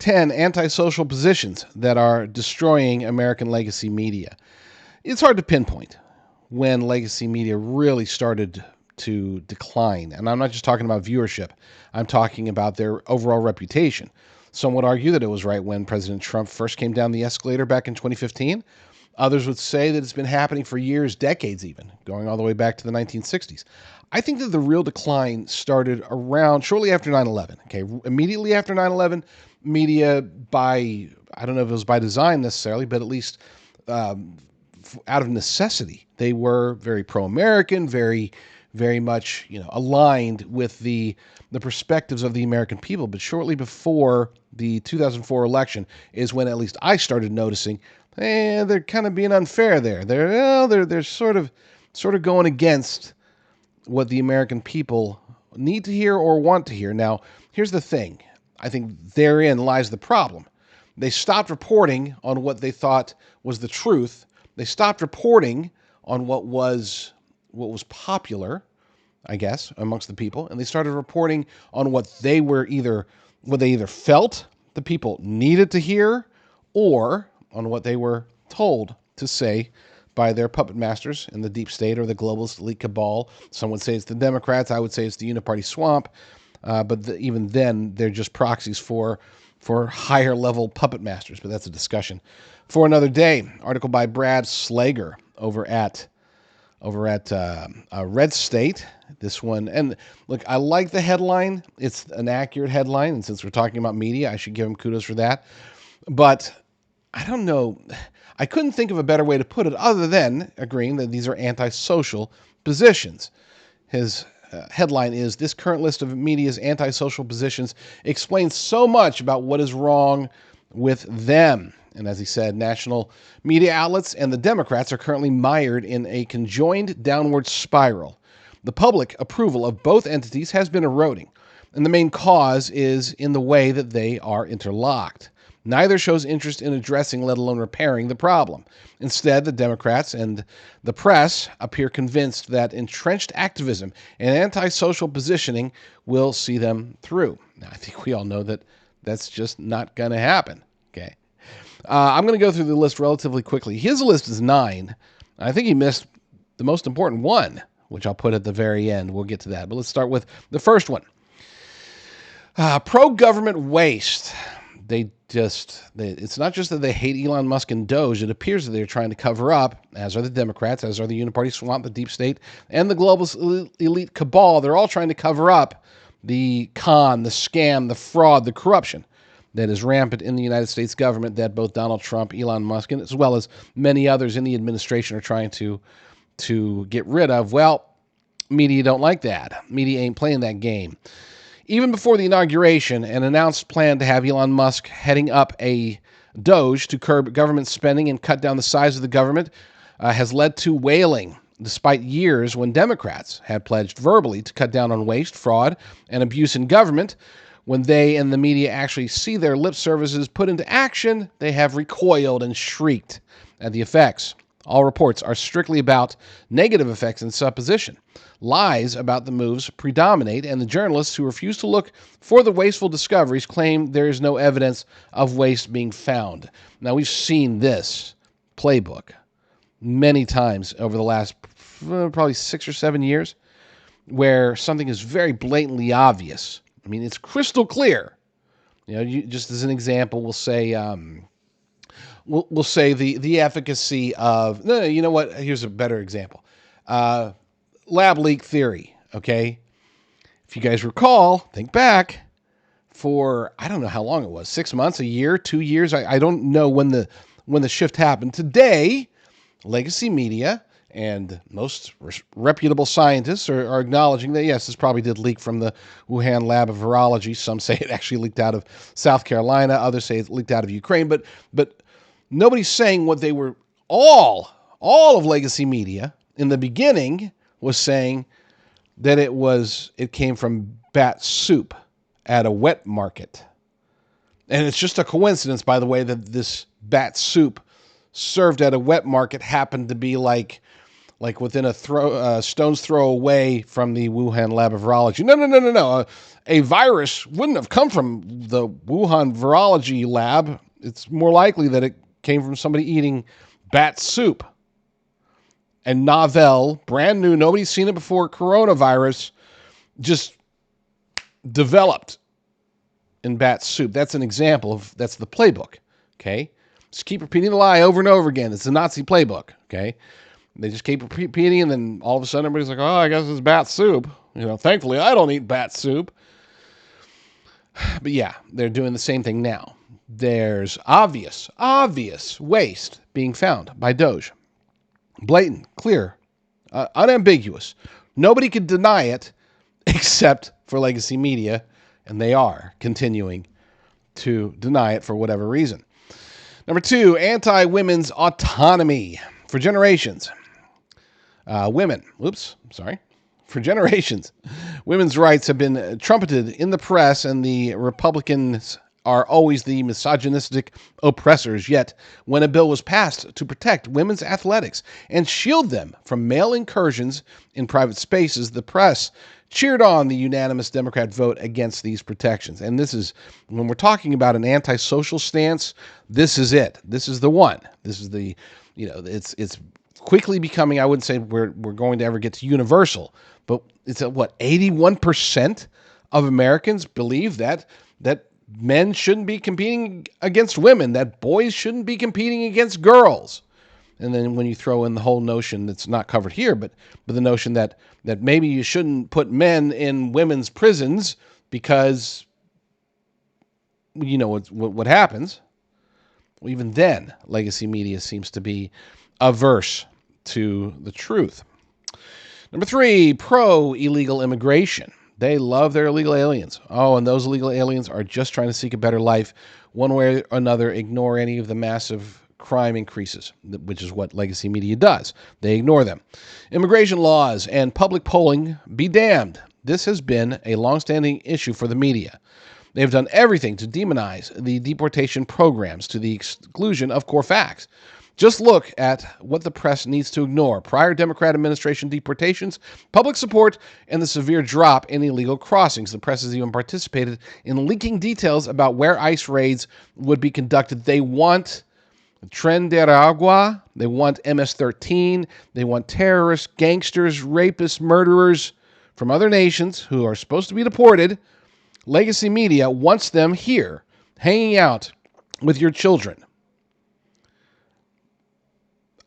10 antisocial positions that are destroying American legacy media. It's hard to pinpoint when legacy media really started to decline. And I'm not just talking about viewership. I'm talking about their overall reputation. Some would argue that it was right when President Trump first came down the escalator back in 2015. Others would say that it's been happening for years, decades even, going all the way back to the 1960s. I think that the real decline started around shortly after 9/11. Okay, immediately after 9/11, media I don't know if it was by design necessarily, but at least out of necessity, they were very pro-American, very much aligned with the perspectives of the American people. But shortly before the 2004 election is when at least I started noticing, they're kind of being unfair there. They're sort of going against what the American people need to hear or want to hear. Now, here's the thing. I think therein lies the problem. They stopped reporting on what they thought was the truth. They stopped reporting on what was popular, I guess, amongst the people, and they started reporting on what they either felt the people needed to hear, or on what they were told to say by their puppet masters in the deep state or the globalist elite cabal. Some would say it's the Democrats. I would say it's the uniparty swamp. But even then, they're just proxies for higher level puppet masters. But that's a discussion for another day. Article by Brad Slager over at Red State. This one, and look, I like the headline. It's an accurate headline, and since we're talking about media, I should give him kudos for that. But I don't know. I couldn't think of a better way to put it other than agreeing that these are antisocial positions. His headline is, "This current list of media's antisocial positions explains so much about what is wrong with them." And as he said, national media outlets and the Democrats are currently mired in a conjoined downward spiral. The public approval of both entities has been eroding, and the main cause is in the way that they are interlocked. Neither shows interest in addressing, let alone repairing, the problem. Instead, the Democrats and the press appear convinced that entrenched activism and antisocial positioning will see them through. Now, I think we all know that that's just not going to happen. Okay, I'm going to go through the list relatively quickly. His list is 9. I think he missed the most important one, which I'll put at the very end. We'll get to that. But let's start with the first one. Pro-government waste. It's not just that they hate Elon Musk and Doge. It appears that they're trying to cover up, as are the Democrats, as are the uniparty swamp, the deep state, and the globalist elite cabal. They're all trying to cover up the con, the scam, the fraud, the corruption that is rampant in the United States government that both Donald Trump, Elon Musk, and as well as many others in the administration are trying to get rid of. Well, media don't like that. Media ain't playing that game. Even before the inauguration, an announced plan to have Elon Musk heading up a Doge to curb government spending and cut down the size of the government has led to wailing, despite years when Democrats had pledged verbally to cut down on waste, fraud, and abuse in government. When they and the media actually see their lip services put into action, they have recoiled and shrieked at the effects. All reports are strictly about negative effects and supposition. Lies about the moves predominate, and the journalists who refuse to look for the wasteful discoveries claim there is no evidence of waste being found. Now, we've seen this playbook many times over the last probably 6 or 7 years, where something is very blatantly obvious. I mean, it's crystal clear. Just as an example, we'll say the efficacy of, no, you know what? Here's a better example. Lab leak theory, okay? If you guys recall, think back for, I don't know how long it was, 6 months, a year, 2 years. I don't know when the shift happened. Today, legacy media and most reputable scientists are acknowledging that, yes, this probably did leak from the Wuhan lab of virology. Some say it actually leaked out of South Carolina. Others say it leaked out of Ukraine. But nobody's saying what they were, all of legacy media in the beginning was saying that it came from bat soup at a wet market. And it's just a coincidence, by the way, that this bat soup served at a wet market happened to be like like within a stone's throw away from the Wuhan lab of virology. No. A virus wouldn't have come from the Wuhan virology lab. It's more likely that it came from somebody eating bat soup. And novel, brand new, nobody's seen it before, coronavirus just developed in bat soup. That's an example of, that's the playbook, okay? Just keep repeating the lie over and over again. It's the Nazi playbook, okay? They just keep repeating, and then all of a sudden everybody's like, oh, I guess it's bat soup. Thankfully, I don't eat bat soup. But yeah, they're doing the same thing now. There's obvious waste being found by Doge. Blatant, clear, unambiguous. Nobody could deny it except for legacy media, and they are continuing to deny it for whatever reason. Number 2, anti-women's autonomy. For generations, For generations, women's rights have been trumpeted in the press, and the Republicans are always the misogynistic oppressors. Yet, when a bill was passed to protect women's athletics and shield them from male incursions in private spaces, the press cheered on the unanimous Democrat vote against these protections. And this is, when we're talking about an antisocial stance, this is it. This is the one. This is the, it's quickly becoming, I wouldn't say we're going to ever get to universal, but it's at 81% of Americans believe that men shouldn't be competing against women, that boys shouldn't be competing against girls. And then when you throw in the whole notion that's not covered here, but the notion that maybe you shouldn't put men in women's prisons because you know what happens. Well, even then, legacy media seems to be averse to the truth. Number 3, pro-illegal immigration. They love their illegal aliens. Oh, and those illegal aliens are just trying to seek a better life. One way or another, ignore any of the massive crime increases, which is what legacy media does. They ignore them. Immigration laws and public polling be damned. This has been a longstanding issue for the media. They have done everything to demonize the deportation programs to the exclusion of core facts. Just look at what the press needs to ignore: prior Democrat administration deportations, public support, and the severe drop in illegal crossings. The press has even participated in leaking details about where ICE raids would be conducted. They want Tren de Aragua, they want MS-13, they want terrorists, gangsters, rapists, murderers from other nations who are supposed to be deported. Legacy media wants them here, hanging out with your children.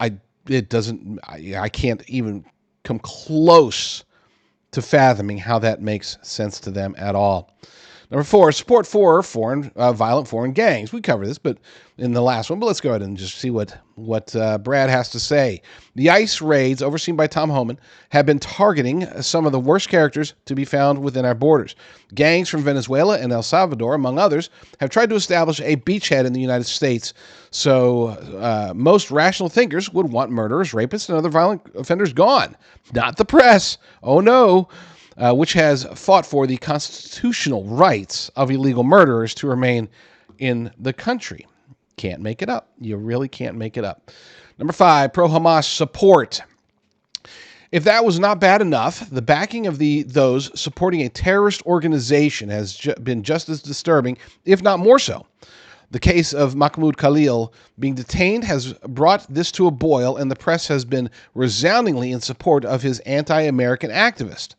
I can't even come close to fathoming how that makes sense to them at all. Number 4, support for violent foreign gangs. We covered this, but in the last one. But let's go ahead and just see what Brad has to say. The ICE raids, overseen by Tom Homan, have been targeting some of the worst characters to be found within our borders. Gangs from Venezuela and El Salvador, among others, have tried to establish a beachhead in the United States. So most rational thinkers would want murderers, rapists, and other violent offenders gone. Not the press. Oh no. Which has fought for the constitutional rights of illegal murderers to remain in the country. Can't make it up. You really can't make it up. Number 5, pro-Hamas support. If that was not bad enough, the backing of those supporting a terrorist organization has been just as disturbing, if not more so. The case of Mahmoud Khalil being detained has brought this to a boil, and the press has been resoundingly in support of his anti-American activist.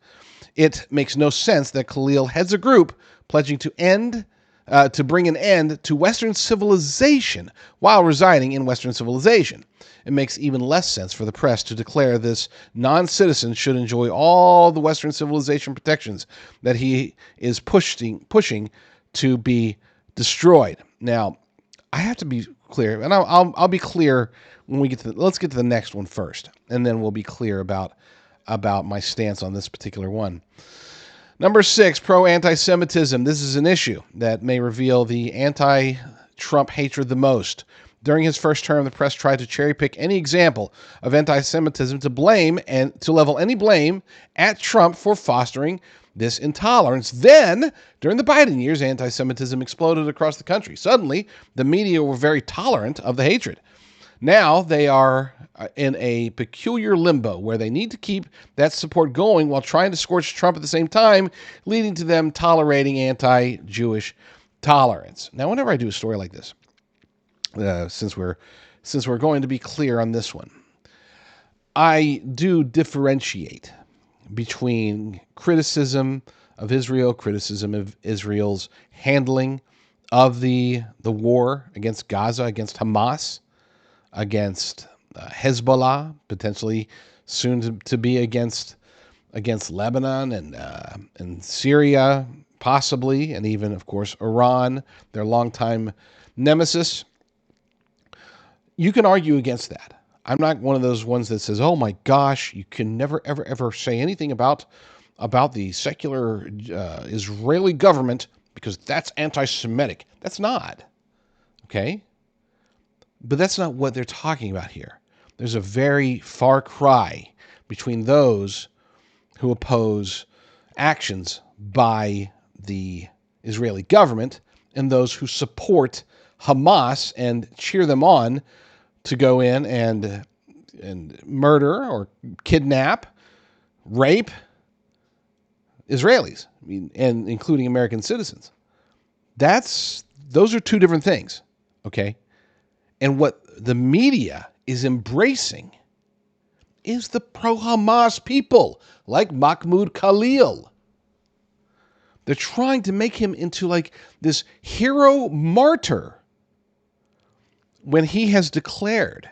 It makes no sense that Khalil heads a group pledging to bring an end to Western civilization while residing in Western civilization. It makes even less sense for the press to declare this non-citizen should enjoy all the Western civilization protections that he is pushing to be destroyed. Now, I have to be clear, and I'll be clear when we get to let's get to the next one first, and then we'll be clear about my stance on this particular one. Number 6, pro-anti-Semitism. This is an issue that may reveal the anti-Trump hatred the most. During his first term, the press tried to cherry-pick any example of anti-Semitism to blame and to level any blame at Trump for fostering this intolerance. Then, during the Biden years, anti-Semitism exploded across the country. Suddenly, the media were very tolerant of the hatred. Now they are in a peculiar limbo where they need to keep that support going while trying to scorch Trump at the same time, leading to them tolerating anti-Jewish tolerance. Now, whenever I do a story like this, since we're going to be clear on this one, I do differentiate between criticism of Israel, criticism of Israel's handling of the war against Gaza, against Hamas, against Hezbollah, potentially soon to be against Lebanon and Syria, possibly, and even, of course, Iran, their longtime nemesis. You can argue against that. I'm not one of those ones that says, "Oh my gosh, you can never, ever, ever say anything about the secular Israeli government because that's anti-Semitic." That's not. Okay? But that's not what they're talking about here. There's a very far cry between those who oppose actions by the Israeli government and those who support Hamas and cheer them on to go in and murder or kidnap, rape Israelis, and including American citizens. Those are two different things, okay? And what the media is embracing is the pro-Hamas people, like Mahmoud Khalil. They're trying to make him into like this hero martyr when he has declared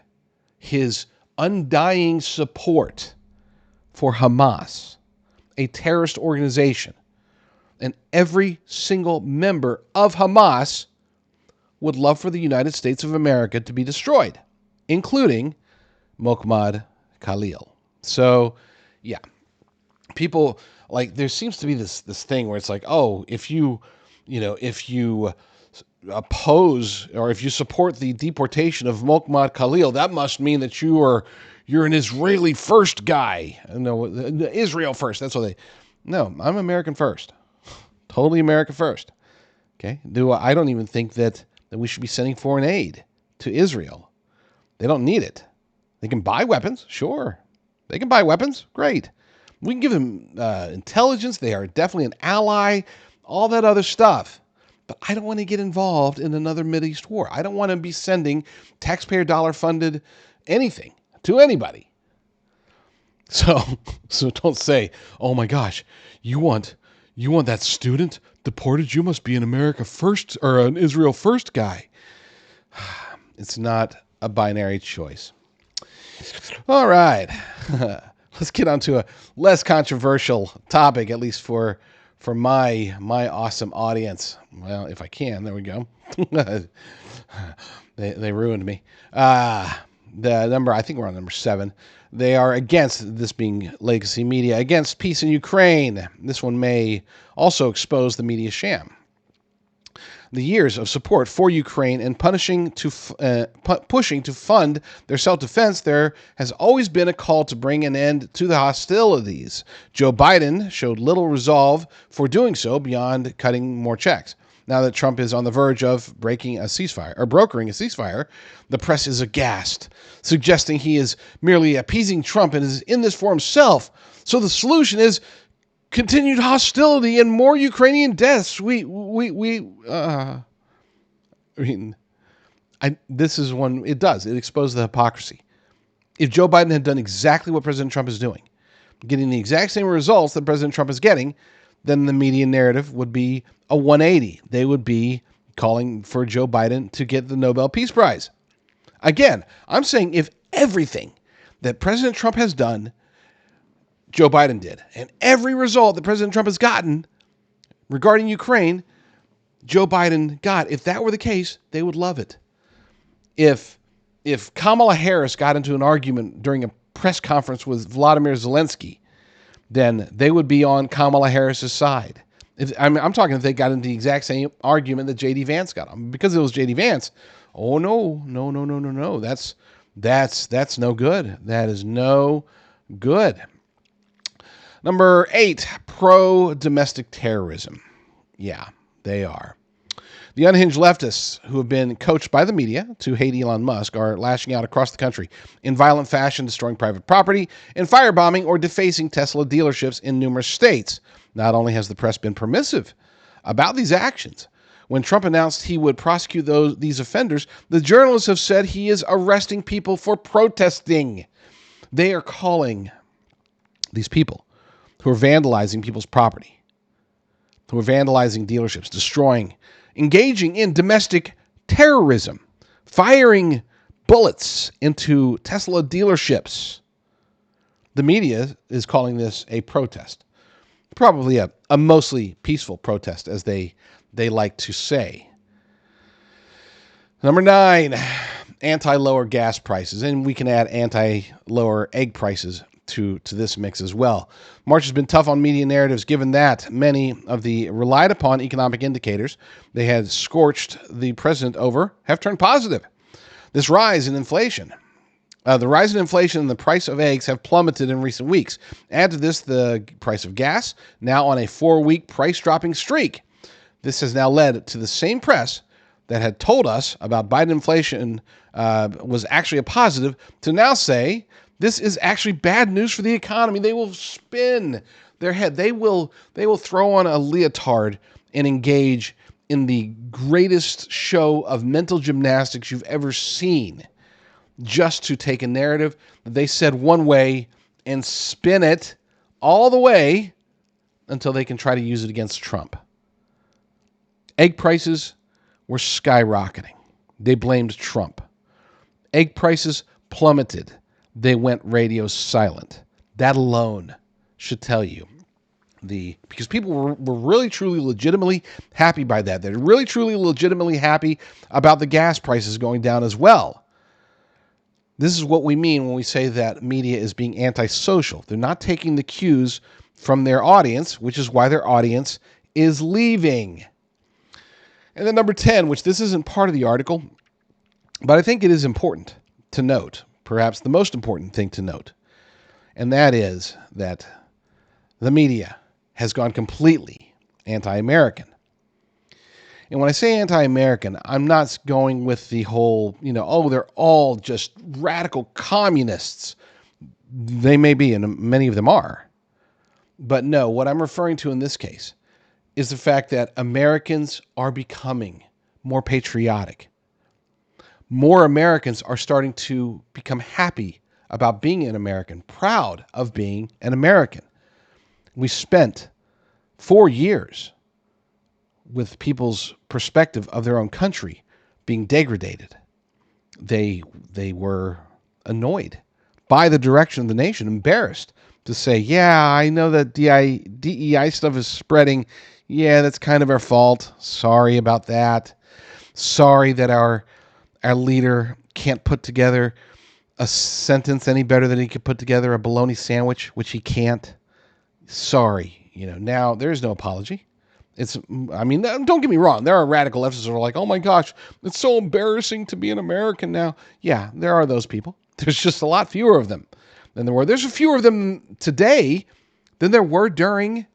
his undying support for Hamas, a terrorist organization. And every single member of Hamas would love for the United States of America to be destroyed, including Mahmoud Khalil. So, yeah, people, like, there seems to be this thing where it's like, oh, if you oppose or if you support the deportation of Mahmoud Khalil, that must mean that you're an Israeli first guy. No, Israel first. That's what No, I'm American first. Totally America first. Okay? I don't even think that we should be sending foreign aid to Israel. They don't need it. They can buy weapons. Sure. They can buy weapons. Great. We can give them intelligence. They are definitely an ally. All that other stuff. But I don't want to get involved in another Mideast war. I don't want to be sending taxpayer dollar funded anything to anybody. So don't say, "Oh my gosh, you want that student deported? You must be an America first or an Israel first guy." It's not a binary choice. All right. Let's get on to a less controversial topic, at least for my awesome audience. Well, if I can, there we go. They ruined me. The number, I think we're on number 7. They are against, this being legacy media, against peace in Ukraine. This one may also expose the media sham. The years of support for Ukraine and pushing to fund their self-defense, there has always been a call to bring an end to the hostilities. Joe Biden showed little resolve for doing so beyond cutting more checks. Now that Trump is on the verge of brokering a ceasefire, the press is aghast, suggesting he is merely appeasing Trump and is in this for himself. So the solution is continued hostility and more Ukrainian deaths. This is one, it exposes the hypocrisy. If Joe Biden had done exactly what President Trump is doing, getting the exact same results that President Trump is getting, then the media narrative would be a 180. They would be calling for Joe Biden to get the Nobel Peace Prize. Again, I'm saying if everything that President Trump has done, Joe Biden did, and every result that President Trump has gotten regarding Ukraine, Joe Biden got. If that were the case, they would love it. If Kamala Harris got into an argument during a press conference with Vladimir Zelensky, then they would be on Kamala Harris's side. I'm talking if they got into the exact same argument that J.D. Vance got on. Because it was J.D. Vance, oh, no. That's no good. That is no good. Number 8, pro-domestic terrorism. Yeah, they are. The unhinged leftists who have been coached by the media to hate Elon Musk are lashing out across the country in violent fashion, destroying private property and firebombing or defacing Tesla dealerships in numerous states. Not only has the press been permissive about these actions, when Trump announced he would prosecute these offenders, the journalists have said he is arresting people for protesting. They are calling these people who are vandalizing people's property, who are vandalizing dealerships, destroying, engaging in domestic terrorism, firing bullets into Tesla dealerships. The media is calling this a protest. Probably a mostly peaceful protest, as they like to say. Number 9, anti-lower gas prices. And we can add anti-lower egg prices to this mix as well. March has been tough on media narratives, given that many of the relied upon economic indicators they had scorched the president over have turned positive. This rise in inflation. The rise in inflation and the price of eggs have plummeted in recent weeks. Add to this the price of gas, now on a 4-week price-dropping streak. This has now led to the same press that had told us about Biden inflation was actually a positive to now say this is actually bad news for the economy. They will spin their head. They will throw on a leotard and engage in the greatest show of mental gymnastics you've ever seen, just to take a narrative that they said one way and spin it all the way until they can try to use it against Trump. Egg prices were skyrocketing. They blamed Trump. Egg prices plummeted. They went radio silent. That alone should tell you because people were really, truly, legitimately happy by that. They're really, truly, legitimately happy about the gas prices going down as well. This is what we mean when we say that media is being antisocial. They're not taking the cues from their audience, which is why their audience is leaving. And then number 10, which this isn't part of the article, but I think it is important to note, perhaps the most important thing to note, and that is that the media has gone completely anti-American. And when I say anti-American, I'm not going with the whole, they're all just radical communists. They may be, and many of them are. But no, what I'm referring to in this case is the fact that Americans are becoming more patriotic. More Americans are starting to become happy about being an American, proud of being an American. We spent 4 years with people's perspective of their own country being degraded. They were annoyed by the direction of the nation, embarrassed to say, yeah, I know that DEI stuff is spreading. Yeah, that's kind of our fault. Sorry about that. Sorry that our leader can't put together a sentence any better than he could put together a bologna sandwich, which he can't. Sorry. Now there's no apology. Don't get me wrong. There are radical leftists who are like, oh my gosh, it's so embarrassing to be an American now. Yeah, there are those people. There's just a lot fewer of them than there were. There's a fewer of them today than there were during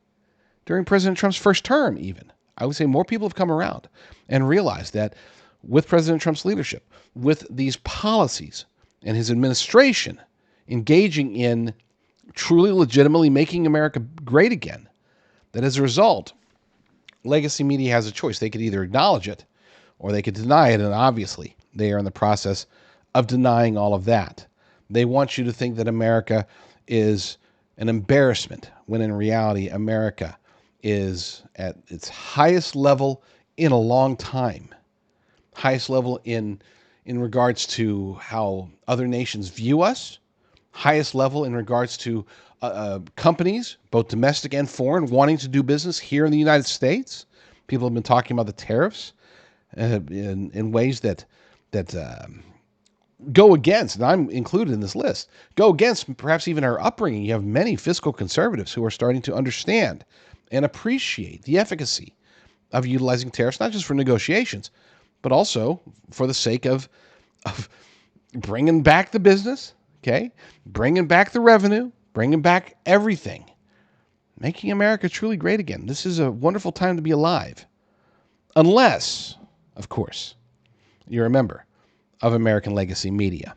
President Trump's first term, even. I would say more people have come around and realized that with President Trump's leadership, with these policies and his administration engaging in truly, legitimately making America great again, that as a result, legacy media has a choice. They could either acknowledge it or they could deny it, and obviously they are in the process of denying all of that. They want you to think that America is an embarrassment, when in reality, America is at its highest level in a long time. Highest level in regards to how other nations view us. Highest level in regards to companies, both domestic and foreign, wanting to do business here in the United States. People have been talking about the tariffs in ways that go against, and I'm included in this list, go against perhaps even our upbringing. You have many fiscal conservatives who are starting to understand and appreciate the efficacy of utilizing tariffs, not just for negotiations, but also for the sake of bringing back the business, okay, bringing back the revenue, bringing back everything, making America truly great again. This is a wonderful time to be alive, unless of course. You're a member of American Legacy Media.